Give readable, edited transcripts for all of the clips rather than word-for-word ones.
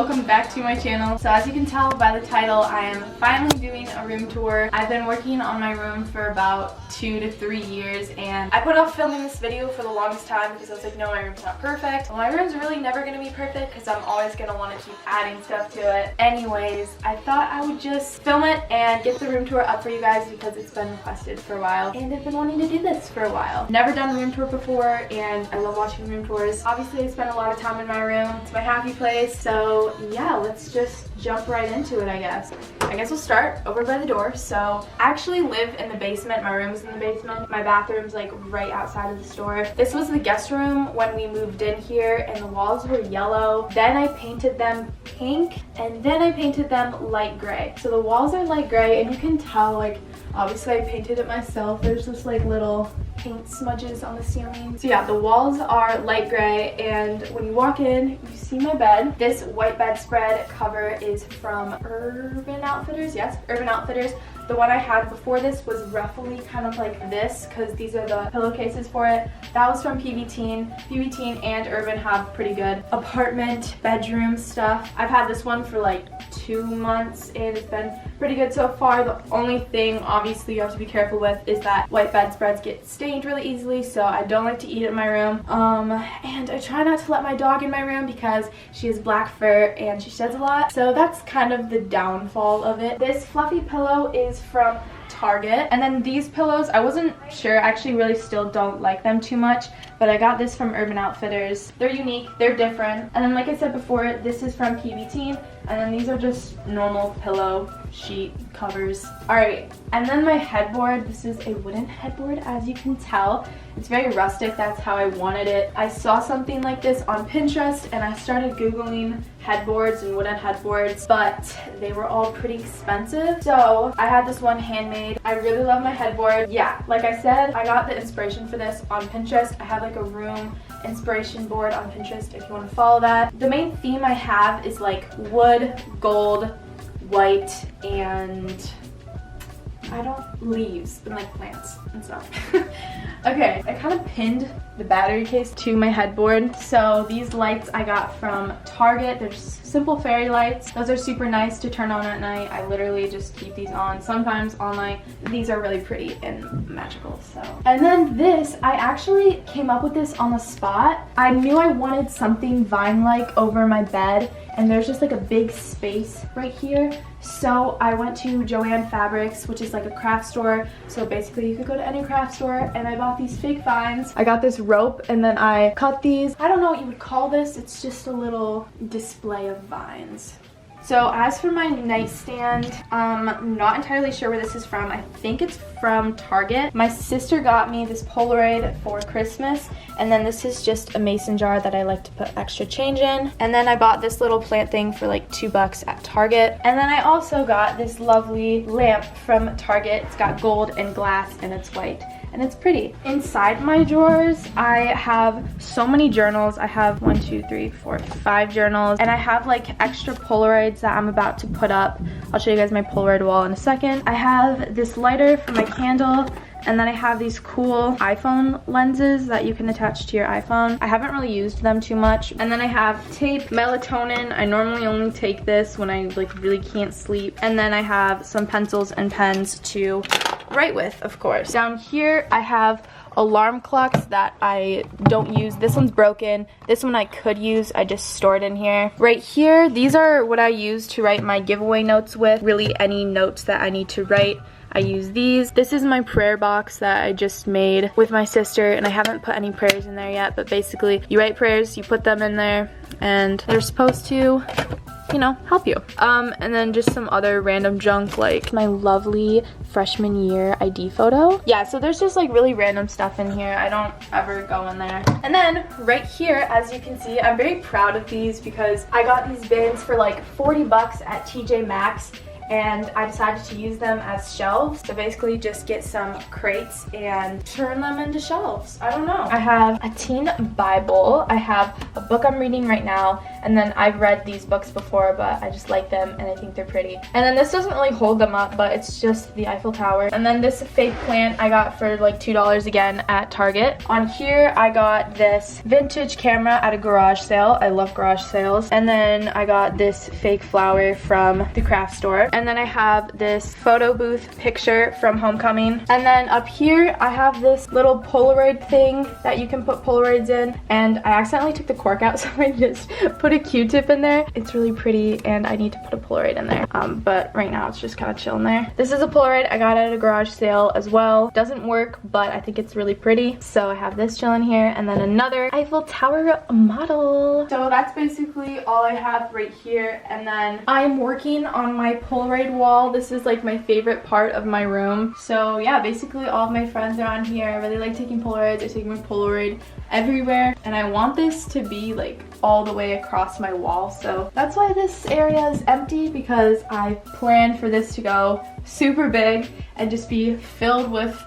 welcome back to my channel. So as you can tell by the title, I am finally doing a room tour. I've been working on my room for about 2 to 3 years, and I put off filming this video for the longest time because I was like, no, my room's not perfect. Well, my room's really never going to be perfect because I'm always going to want to keep adding stuff to it. Anyways, I thought I would just film it and get the room tour up for you guys because it's been requested for a while, and I've been wanting to do this for a while. Never done a room tour before, and I love watching room tours. Obviously, I spend a lot of time in my room. It's my happy place. So yeah, let's just jump right into it, I guess. We'll start over by the door. So I actually live in the basement. My room's in the basement. My bathroom's like right outside of the store. This was the guest room when we moved in here, and the walls were yellow. Then I painted them pink, and then I painted them light gray. So the walls are light gray, and you can tell, like, obviously I painted it myself. There's just like little paint smudges on the ceiling. So yeah, the walls are light gray, and when you walk in, you see my bed. This white bedspread cover is from Urban Outfitters. Yes, Urban Outfitters. The one I had before this was roughly kind of like this because these are the pillowcases for it. That was from PV Teen. PV Teen and Urban have pretty good apartment bedroom stuff. I've had this one for like 2 months and it's been pretty good so far. The only thing obviously you have to be careful with is that white bedspreads get stained really easily, so I don't like to eat it in my room. And I try not to let my dog in my room because she has black fur and she sheds a lot, so that's kind of the downfall of it. This fluffy pillow is from Target, and then these pillows, I wasn't sure, I actually really still don't like them too much, but I got this from Urban Outfitters. They're unique, they're different. And then like I said before, this is from PV Teen, and then these are just normal pillow sheet covers. Alright, and then my headboard, this is a wooden headboard, as you can tell. It's very rustic, that's how I wanted it. I saw something like this on Pinterest and I started Googling headboards and wooden headboards, but they were all pretty expensive. So I had this one handmade. I really love my headboard. Yeah, like I said, I got the inspiration for this on Pinterest. I have like a room inspiration board on Pinterest if you want to follow that. The main theme I have is like wood, gold, white, and leaves and like plants and stuff. Okay, I kind of pinned the battery case to my headboard. So these lights I got from Target. They're just simple fairy lights. Those are super nice to turn on at night. I literally just keep these on sometimes all night. These are really pretty and magical. So, and then this, I actually came up with this on the spot. I knew I wanted something vine-like over my bed, and there's just like a big space right here. So I went to Joann Fabrics, which is like a craft store. So basically you could go to any craft store, and I bought these fake vines. I got this rope and then I cut these. I don't know what you would call this. It's just a little display of vines. So as for my nightstand, I'm not entirely sure where this is from. I think it's from Target. My sister got me this Polaroid for Christmas, and then this is just a mason jar that I like to put extra change in. And then I bought this little plant thing for like $2 at Target. And then I also got this lovely lamp from Target. It's got gold and glass and it's white, and it's pretty. Inside my drawers, I have so many journals. I have 1, 2, 3, 4, 5 journals, and I have like extra Polaroids that I'm about to put up. I'll show you guys my Polaroid wall in a second. I have this lighter for my candle, and then I have these cool iPhone lenses that you can attach to your iPhone. I haven't really used them too much. And then I have tape, melatonin. I normally only take this when I like really can't sleep. And then I have some pencils and pens to write with, of course. Down here I have alarm clocks that I don't use. This one's broken. This one I could use. I just stored in here. Right here, these are what I use to write my giveaway notes with. Really any notes that I need to write, I use these. This is my prayer box that I just made with my sister, and I haven't put any prayers in there yet, but basically you write prayers, you put them in there, and they're supposed to, you know, help you. And then just some other random junk, like my lovely freshman year ID photo. Yeah, so there's just like really random stuff in here. I don't ever go in there. And then right here, as you can see, I'm very proud of these because I got these bins for like $40 at TJ Maxx, and I decided to use them as shelves. So basically just get some crates and turn them into shelves. I don't know. I have a teen Bible. I have a book I'm reading right now, And then I've read these books before, but I just like them and I think they're pretty. And then this doesn't really hold them up, but it's just the Eiffel Tower. And then this fake plant I got for like $2 again at Target. On here I got this vintage camera at a garage sale. I love garage sales. And then I got this fake flower from the craft store. And then I have this photo booth picture from Homecoming. And then up here I have this little Polaroid thing that you can put Polaroids in. And I accidentally took the cork out, so I just put a Q-tip in there. It's really pretty and I need to put a Polaroid in there. But right now it's just kind of chilling there. This is a Polaroid I got at a garage sale as well. Doesn't work, but I think it's really pretty. So I have this chilling here, and then another Eiffel Tower model. So that's basically all I have right here. And then I'm working on my Polaroid wall. This is like my favorite part of my room. So yeah, basically all of my friends are on here. I really like taking Polaroids. I take my Polaroid everywhere, and I want this to be like all the way across my wall. So that's why this area is empty, because I planned for this to go super big and just be filled with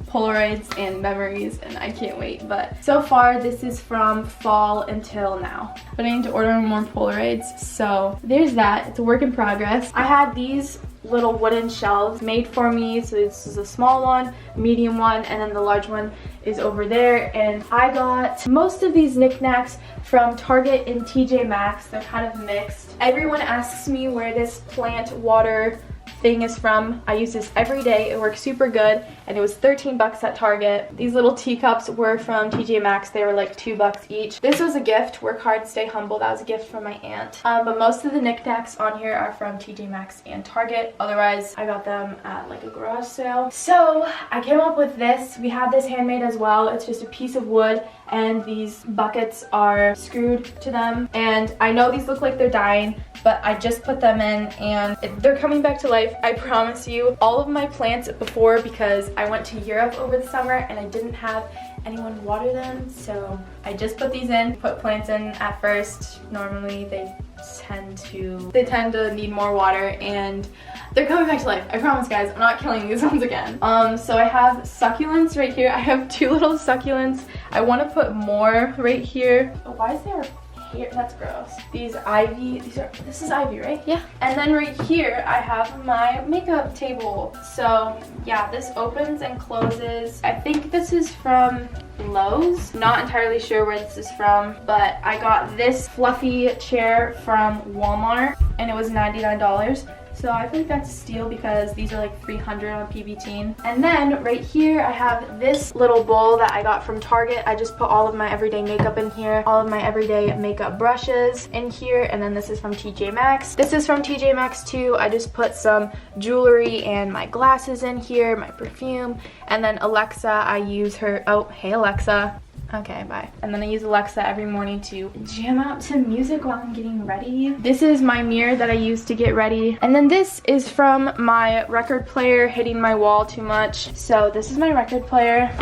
Polaroids and memories, and I can't wait. But so far this is from fall until now, but I need to order more Polaroids, so there's that. It's a work in progress. I had these little wooden shelves made for me, so this is a small one, medium one, and then the large one is over there. And I got most of these knickknacks from Target and TJ Maxx. They're kind of mixed. Everyone asks me where this plant water thing is from. I use this every day. It works super good, and it was 13 bucks at Target. These little teacups were from TJ Maxx. They were like 2 bucks each. This was a gift. Work hard, stay humble. That was a gift from my aunt. But most of the knickknacks on here are from TJ Maxx and Target. Otherwise, I got them at like a garage sale. So I came up with this. We had this handmade as well. It's just a piece of wood, and these buckets are screwed to them. And I know these look like they're dying, but I just put them in and they're coming back to life. I promise you. All of my plants before, because I went to Europe over the summer and I didn't have anyone water them, so I just put these in, put plants in at first. Normally they tend to need more water, and they're coming back to life. I promise, guys. I'm not killing these ones again. So I have succulents right here. I have 2 little succulents. I want to put more right here. Oh, why is there here? That's gross. These ivy, this is ivy, right? Yeah. And then right here I have my makeup table. So yeah, this opens and closes. I think this is from Lowe's. Not entirely sure where this is from, but I got this fluffy chair from Walmart and it was $99. So I feel like that's a steal, because these are like $300 on PBT. And then right here I have this little bowl that I got from Target. I just put all of my everyday makeup in here, all of my everyday makeup brushes in here, and then this is from TJ Maxx. This is from TJ Maxx too. I just put some jewelry and my glasses in here, my perfume, and then Alexa, I use her, oh, hey Alexa. Okay, bye. And then I use Alexa every morning to jam out to music while I'm getting ready. This is my mirror that I use to get ready. And then this is from my record player hitting my wall too much. So this is my record player.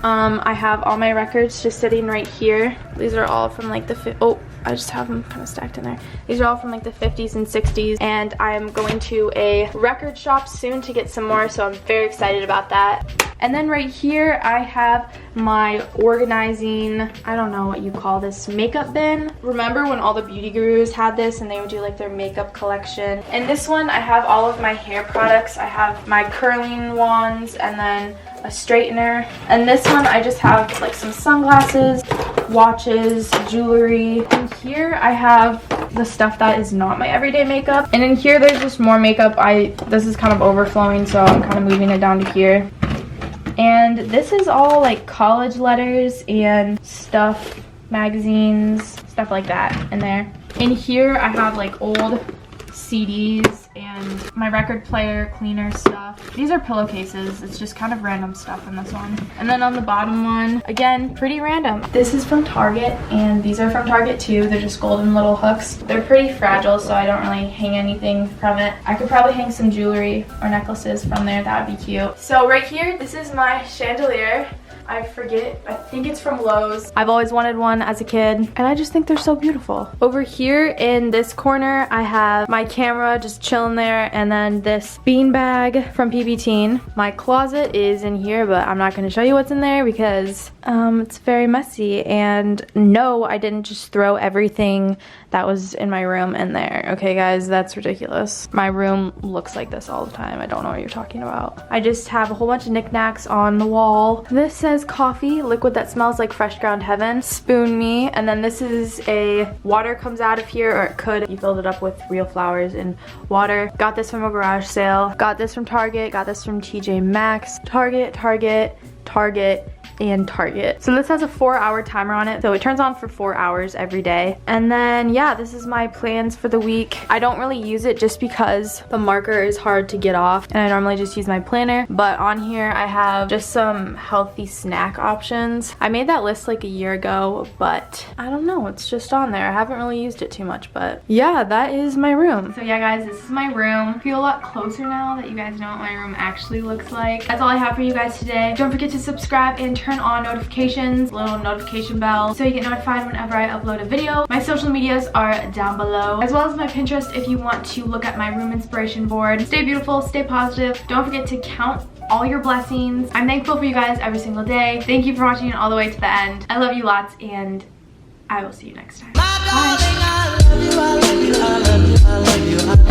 I have all my records just sitting right here. These are all from like I just have them kind of stacked in there. These are all from like the 50s and 60s, and I'm going to a record shop soon to get some more, so I'm very excited about that. And then right here I have my organizing, I don't know what you call this, makeup bin. Remember when all the beauty gurus had this and they would do like their makeup collection? In this one I have all of my hair products. I have my curling wands and then a straightener. And this one I just have like some sunglasses, watches, jewelry. And here I have the stuff that is not my everyday makeup. And in here there's just more makeup. This is kind of overflowing, so I'm kind of moving it down to here. And this is all like college letters and stuff, magazines, stuff like that in there. In here I have like old CDs and my record player, cleaner stuff. These are pillowcases. It's just kind of random stuff in this one. And then on the bottom one, again, pretty random. This is from Target, and these are from Target too. They're just golden little hooks. They're pretty fragile, so I don't really hang anything from it. I could probably hang some jewelry or necklaces from there. That would be cute. So right here, this is my chandelier. I forget. I think it's from Lowe's. I've always wanted one as a kid, and I just think they're so beautiful. Over here in this corner, I have my camera just chilling there, and then this beanbag from PB Teen. My closet is in here, but I'm not going to show you what's in there because it's very messy. And no, I didn't just throw everything that was in my room in there. Okay, guys, that's ridiculous. My room looks like this all the time. I don't know what you're talking about. I just have a whole bunch of knickknacks on the wall. This says coffee, liquid that smells like fresh ground heaven. Spoon me. And then this is a water comes out of here, or it could. You filled it up with real flowers and water. Got this from a garage sale. Got this from Target. Got this from TJ Maxx. Target, and Target. So this has a 4-hour timer on it, so it turns on for 4 hours every day. And then yeah, this is my plans for the week. I don't really use it just because the marker is hard to get off, and I normally just use my planner. But on here I have just some healthy snack options. I made that list like a year ago, but I don't know, it's just on there. I haven't really used it too much, but yeah, that is my room. So yeah, guys, this is my room. I feel a lot closer now that you guys know what my room actually looks like. That's all I have for you guys today. Don't forget to subscribe and turn on notifications, little notification bell, so you get notified whenever I upload a video. My social medias are down below, as well as my Pinterest if you want to look at my room inspiration board. Stay beautiful, stay positive. Don't forget to count all your blessings. I'm thankful for you guys every single day. Thank you for watching it all the way to the end. I love you lots, and I will see you next time. Bye.